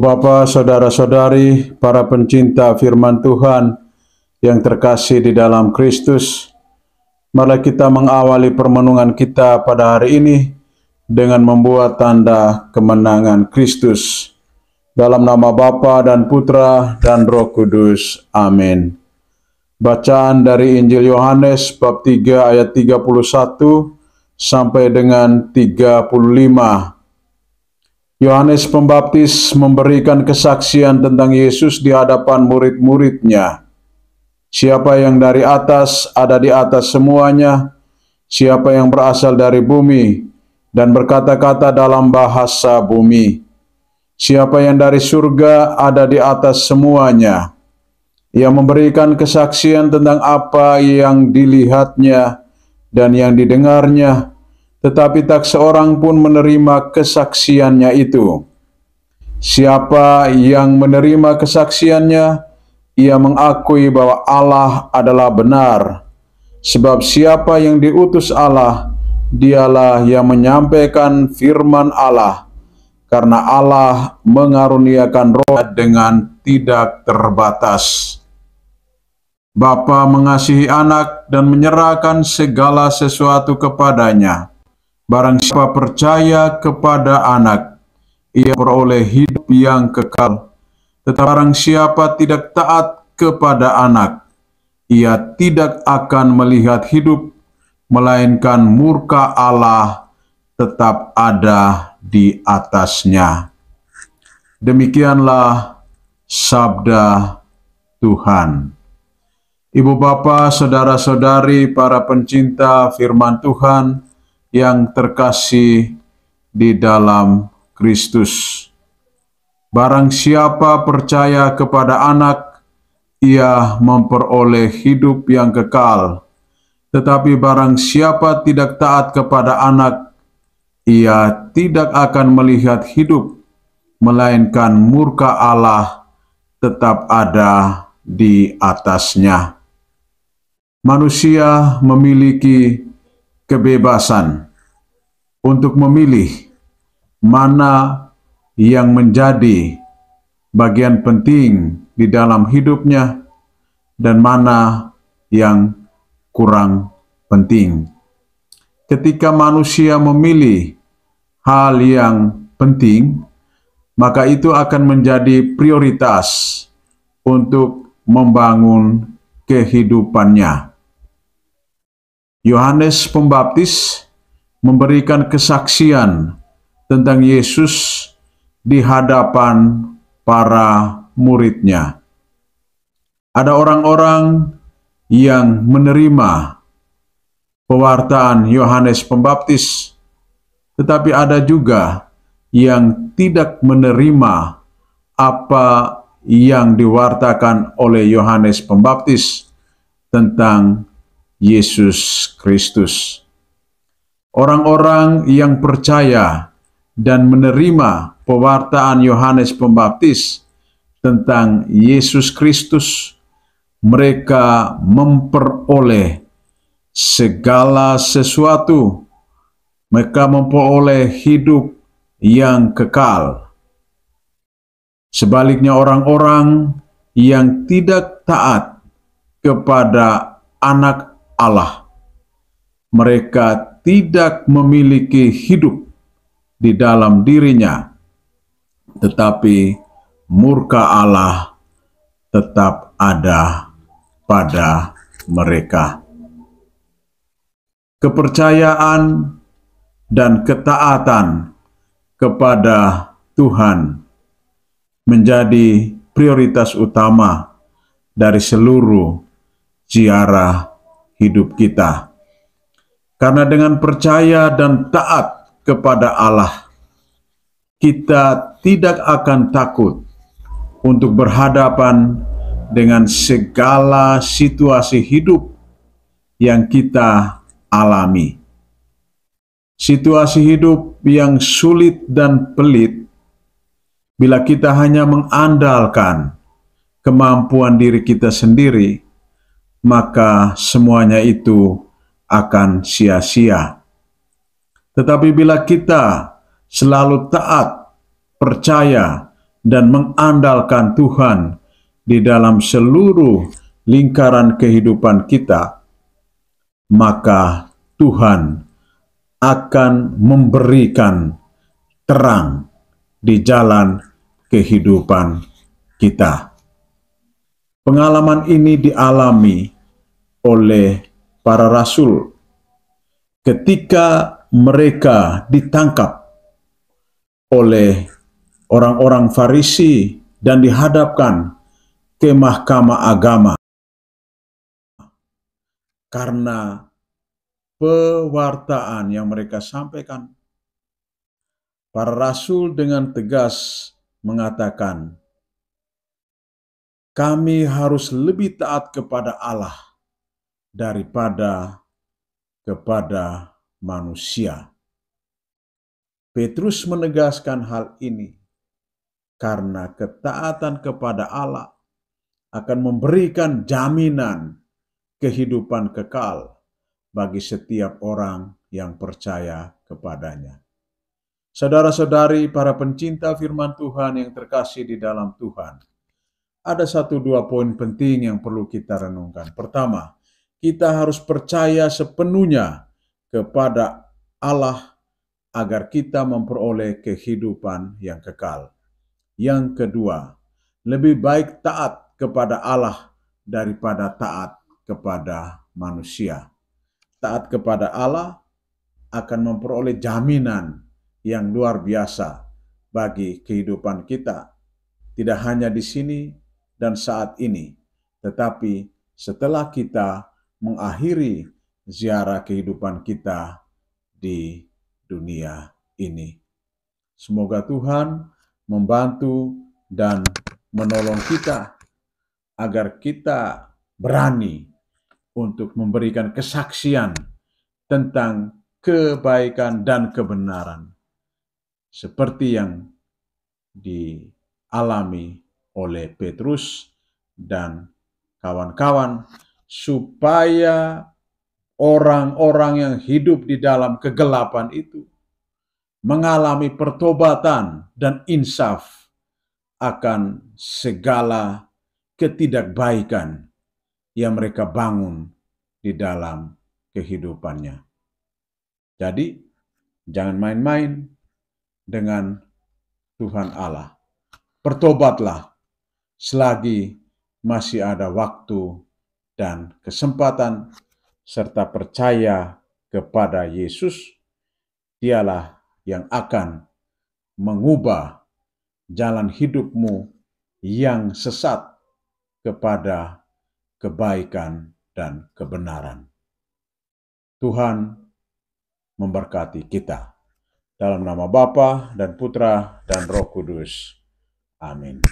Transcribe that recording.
Bapa, saudara-saudari, para pencinta firman Tuhan yang terkasih di dalam Kristus, mari kita mengawali permenungan kita pada hari ini dengan membuat tanda kemenangan Kristus. Dalam nama Bapa dan Putra dan Roh Kudus. Amin. Bacaan dari Injil Yohanes bab 3 ayat 31 sampai dengan 35. Yohanes Pembaptis memberikan kesaksian tentang Yesus di hadapan murid-muridnya. Siapa yang dari atas ada di atas semuanya, siapa yang berasal dari bumi dan berkata-kata dalam bahasa bumi. Siapa yang dari surga ada di atas semuanya. Ia memberikan kesaksian tentang apa yang dilihatnya dan yang didengarnya, tetapi tak seorang pun menerima kesaksiannya itu. Siapa yang menerima kesaksiannya, ia mengakui bahwa Allah adalah benar. Sebab siapa yang diutus Allah, dialah yang menyampaikan firman Allah, karena Allah mengaruniakan Roh dengan tidak terbatas. Bapa mengasihi anak dan menyerahkan segala sesuatu kepadanya. Barang siapa percaya kepada anak, ia beroleh hidup yang kekal. Tetapi barang siapa tidak taat kepada anak, ia tidak akan melihat hidup, melainkan murka Allah tetap ada di atasnya. Demikianlah sabda Tuhan. Ibu bapa, saudara-saudari, para pencinta firman Tuhan yang terkasih di dalam Kristus. Barang siapa percaya kepada anak, ia memperoleh hidup yang kekal. Tetapi barang siapa tidak taat kepada anak, ia tidak akan melihat hidup, melainkan murka Allah tetap ada di atasnya. Manusia memiliki kebebasan untuk memilih mana yang menjadi bagian penting di dalam hidupnya dan mana yang kurang penting. Ketika manusia memilih hal yang penting, maka itu akan menjadi prioritas untuk membangun kehidupannya. Yohanes Pembaptis memberikan kesaksian tentang Yesus di hadapan para muridnya. Ada orang-orang yang menerima pewartaan Yohanes Pembaptis, tetapi ada juga yang tidak menerima apa yang diwartakan oleh Yohanes Pembaptis tentang Yesus Kristus. Orang-orang yang percaya dan menerima pewartaan Yohanes Pembaptis tentang Yesus Kristus, mereka memperoleh segala sesuatu. Mereka memperoleh hidup yang kekal. Sebaliknya orang-orang yang tidak taat kepada anak Allah, mereka tidak memiliki hidup di dalam dirinya, tetapi murka Allah tetap ada pada mereka. Kepercayaan dan ketaatan kepada Tuhan menjadi prioritas utama dari seluruh ziarah hidup kita. Karena dengan percaya dan taat kepada Allah, kita tidak akan takut untuk berhadapan dengan segala situasi hidup yang kita alami. Situasi hidup yang sulit dan pelit, bila kita hanya mengandalkan kemampuan diri kita sendiri, maka semuanya itu akan sia-sia. Tetapi bila kita selalu taat, percaya, dan mengandalkan Tuhan di dalam seluruh lingkaran kehidupan kita, maka Tuhan akan memberikan terang di jalan kehidupan kita. Pengalaman ini dialami oleh para rasul ketika mereka ditangkap oleh orang-orang Farisi dan dihadapkan ke mahkamah agama karena pewartaan yang mereka sampaikan. Para rasul dengan tegas mengatakan, kami harus lebih taat kepada Allah daripada kepada manusia. Petrus menegaskan hal ini karena ketaatan kepada Allah akan memberikan jaminan kehidupan kekal bagi setiap orang yang percaya kepadanya. Saudara-saudari, para pencinta firman Tuhan yang terkasih di dalam Tuhan, ada 1-2 poin penting yang perlu kita renungkan. Pertama, kita harus percaya sepenuhnya kepada Allah agar kita memperoleh kehidupan yang kekal. Yang kedua, lebih baik taat kepada Allah daripada taat kepada manusia. Taat kepada Allah akan memperoleh jaminan yang luar biasa bagi kehidupan kita. Tidak hanya di sini dan saat ini, tetapi setelah kita mengakhiri ziarah kehidupan kita di dunia ini. Semoga Tuhan membantu dan menolong kita agar kita berani untuk memberikan kesaksian tentang kebaikan dan kebenaran seperti yang dialami oleh Petrus dan kawan-kawan, supaya orang-orang yang hidup di dalam kegelapan itu mengalami pertobatan dan insaf akan segala ketidakbaikan yang mereka bangun di dalam kehidupannya. Jadi, jangan main-main dengan Tuhan Allah. Bertobatlah selagi masih ada waktu dan kesempatan, serta percaya kepada Yesus. Dialah yang akan mengubah jalan hidupmu yang sesat kepada kebaikan dan kebenaran. Tuhan memberkati kita. Dalam nama Bapa dan Putra dan Roh Kudus. Amin.